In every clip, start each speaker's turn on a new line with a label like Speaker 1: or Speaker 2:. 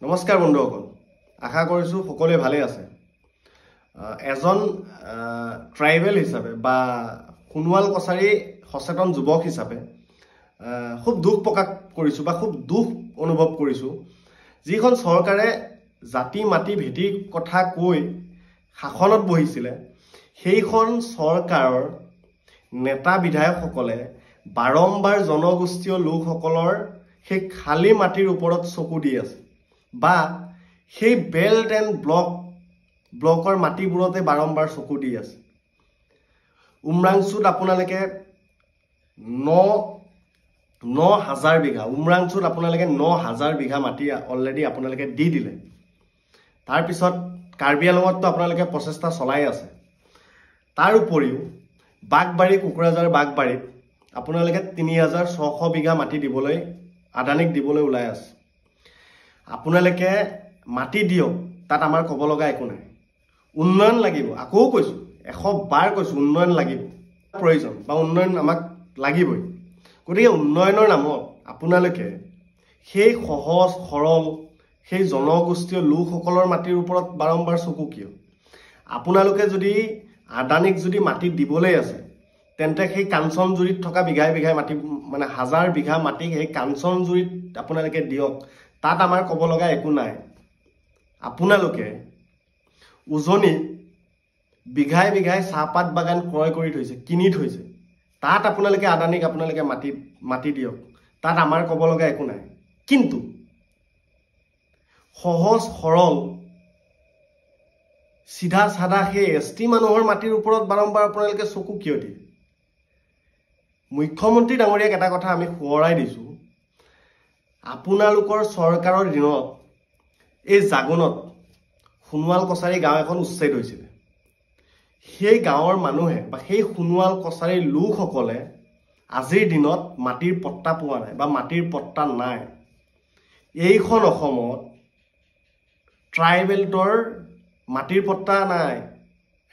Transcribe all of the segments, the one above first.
Speaker 1: নমস্কাৰ বন্ধুসকল, আশা কৰিছোঁ সকলোৱে ভালে আছে। এজন ট্ৰাইবেল হিচাপে বা সোণোৱাল কছাৰী সচেতন যুৱক হিচাপে খুব দুখ প্ৰকাশ কৰিছোঁ বা খুব দুখ অনুভৱ কৰিছোঁ, যিখন চৰকাৰে জাতি মাটি ভেটিৰ কথা কৈ শাসনত বহিছিলে, সেইখন চৰকাৰৰ নেতা বিধায়কসকলে বাৰম্বাৰ জনগোষ্ঠীয় লোকসকলৰ সেই খালী মাটিৰ ওপৰত চকু দি আছে বা সেই বেল্ট এণ্ড ব্লকৰ মাটিবোৰতে বাৰম্বাৰ চকু দি আছে। উমৰাংচুত আপোনালোকে 9,000 বিঘা উমৰাংচুত আপোনালোকে 9,000 বিঘা মাটি অলৰেডি আপোনালোকে দি দিলে। তাৰপিছত কাৰ্বি আংলঙততো আপোনালোকে প্ৰচেষ্টা চলাই আছে। তাৰ উপৰিও বাগবাৰী কোকৰাঝাৰ বাগবাৰীত আপোনালোকে 3,600 বিঘা মাটি দিবলৈ আদানীক দিবলৈ ওলাই আছে। আপোনালোকে মাটি দিয়ক, তাত আমাৰ ক'ব লগা একো নাই। উন্নয়ন লাগিব, আকৌ কৈছোঁ, 100 বাৰ কৈছোঁ, উন্নয়ন লাগিব, প্ৰয়োজন বা উন্নয়ন আমাক লাগিবই। গতিকে উন্নয়নৰ নামত আপোনালোকে সেই সহজ সৰল সেই জনগোষ্ঠীয় লোকসকলৰ মাটিৰ ওপৰত বাৰম্বাৰ চকু কিয়? আপোনালোকে যদি আদানীক যদি মাটি দিবলৈ আছে, তেন্তে সেই কাঞ্চনজুৰিত থকা বিঘাই বিঘাই মাটি, মানে 1000 বিঘা মাটি সেই কাঞ্চনজুৰিত আপোনালোকে দিয়ক, তাত আমাৰ ক'ব লগা একো নাই। আপোনালোকে উজনিত বিঘাই বিঘাই চাহপাত বাগান ক্ৰয় কৰি থৈছে, কিনি থৈছে, তাত আপোনালোকে আদানীক আপোনালোকে মাটি দিয়ক, তাত আমাৰ ক'ব লগা একো নাই। কিন্তু সহজ সৰল চিধা চাধা সেই ST মানুহৰ মাটিৰ ওপৰত বাৰম্বাৰ আপোনালোকে চকু কিয় দিয়ে? মুখ্যমন্ত্ৰী ডাঙৰীয়াক এটা কথা আমি সোঁৱৰাই দিছোঁ, আপোনালোকৰ চৰকাৰৰ দিনত এই জাগোনত সোণোৱাল কছাৰী গাঁও এখন উচ্ছেদ হৈছিলে। সেই গাঁৱৰ মানুহে বা সেই সোণোৱাল কছাৰীৰ লোকসকলে আজিৰ দিনত মাটিৰ পট্টা পোৱা নাই বা মাটিৰ পট্টা নাই। এইখন অসমত ট্ৰাইবেলটোৰ মাটিৰ পট্টা নাই,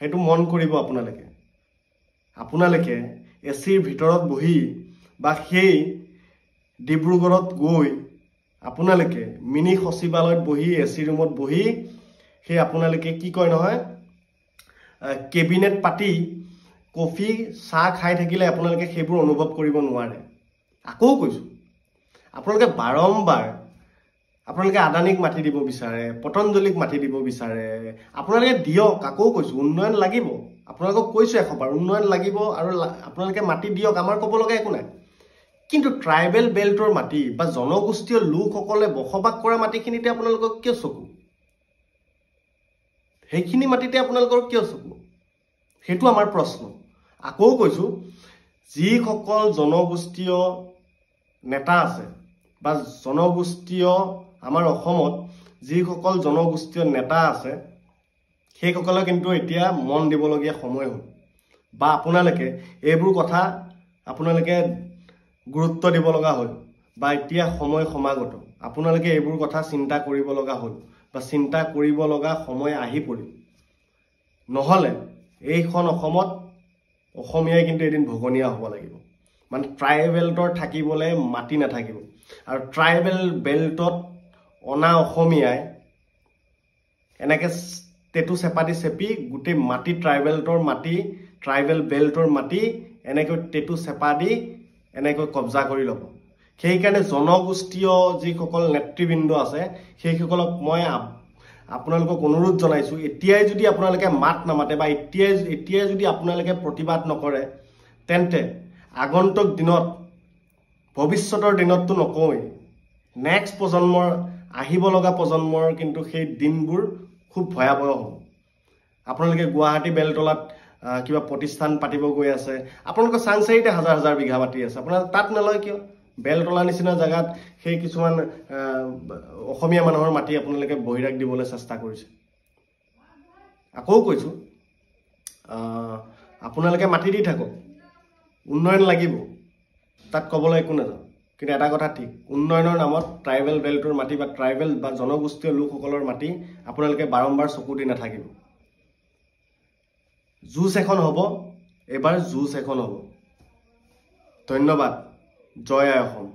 Speaker 1: সেইটো মন কৰিব আপোনালোকে। আপোনালোকে এচিৰ ভিতৰত বহি বা সেই ডিব্ৰুগড়ত গৈ আপোনালোকে মিনি সচিবালয়ত বহি এচি ৰুমত বহি সেই আপোনালোকে কি কয় নহয়, কেবিনেট পাতি কফি চাহ খাই থাকিলে আপোনালোকে সেইবোৰ অনুভৱ কৰিব নোৱাৰে। আকৌ কৈছোঁ, আপোনালোকে বাৰম্বাৰ আপোনালোকে আদানীক মাটি দিব বিচাৰে, পতঞ্জলীক মাটি দিব বিচাৰে, আপোনালোকে দিয়ক। আকৌ কৈছোঁ, উন্নয়ন লাগিব, আপোনালোকক কৈছোঁ 100 বাৰ, উন্নয়ন লাগিব আৰু আপোনালোকে মাটি দিয়ক, আমাৰ ক'ব লগা একো নাই। কিন্তু ট্ৰাইবেল বেল্টৰ মাটি বা জনগোষ্ঠীয় লোকসকলে বসবাস কৰা মাটিখিনিতে আপোনালোকক কিয় চকু? সেইখিনি মাটিতে আপোনালোকৰ কিয় চকু? সেইটো আমাৰ প্ৰশ্ন। আকৌ কৈছোঁ, যিসকল জনগোষ্ঠীয় নেতা আছে বা জনগোষ্ঠীয় আমাৰ অসমত যিসকল জনগোষ্ঠীয় নেতা আছে, সেইসকলে কিন্তু এতিয়া মন দিবলগীয়া সময় হ'ল বা আপোনালোকে এইবোৰ কথা আপোনালোকে গুৰুত্ব দিব লগা হ'ল বা এতিয়া সময় সমাগত, আপোনালোকে এইবোৰ কথা চিন্তা কৰিব লগা হ'ল বা চিন্তা কৰিব লগা সময় আহি পৰিল। নহ'লে এইখন অসমত অসমীয়াই কিন্তু এদিন ভগনীয়া হ'ব লাগিব। মানে ট্ৰাইবেলটোৰ থাকিবলৈ মাটি নাথাকিব আৰু ট্ৰাইবেল বেল্টত অনা অসমীয়াই এনেকৈ টেটু চেপাতি চেপি গোটেই মাটি ট্ৰাইবেল বেল্টৰ মাটি এনেকৈ টেটু চেপা দি এনেকৈ কব্জা কৰি ল'ব। সেইকাৰণে জনগোষ্ঠীয় যিসকল নেতৃবৃন্দ আছে, সেইসকলক মই আপোনালোকক অনুৰোধ জনাইছোঁ, এতিয়াই যদি আপোনালোকে মাত নামাতে বা এতিয়াই যদি আপোনালোকে প্ৰতিবাদ নকৰে, তেন্তে আগন্তুক দিনত, ভৱিষ্যতৰ দিনততো নকওঁৱেই, নেক্সট প্ৰজন্মৰ, আহিব লগা প্ৰজন্মৰ কিন্তু সেই দিনবোৰ খুব ভয়াৱহ হ'ব। আপোনালোকে গুৱাহাটী বেলতলাত কিবা প্ৰতিষ্ঠান পাতিব গৈ আছে, আপোনালোকৰ চাংচাৰিতে 1000 বিঘা মাটি আছে, আপোনালোকে তাত নলয় কিয়? বেলতলা নিচিনা জেগাত সেই কিছুমান অসমীয়া মানুহৰ মাটি আপোনালোকে বহিৰাগ দিবলৈ চেষ্টা কৰিছে। আকৌ কৈছোঁ, আপোনালোকে মাটি দি থাকক, উন্নয়ন লাগিব, তাত ক'বলৈ একো নাযাওঁ। কিন্তু এটা কথা ঠিক, উন্নয়নৰ নামত ট্ৰাইবেল বেল্টৰ মাটি বা ট্ৰাইবেল বা জনগোষ্ঠীয় লোকসকলৰ মাটি আপোনালোকে বাৰম্বাৰ চকু দি নাথাকিব। যুঁজ এখন হ'ব, এবাৰ যুঁজ এখন হ'ব। ধন্যবাদ। জয় আই অসম।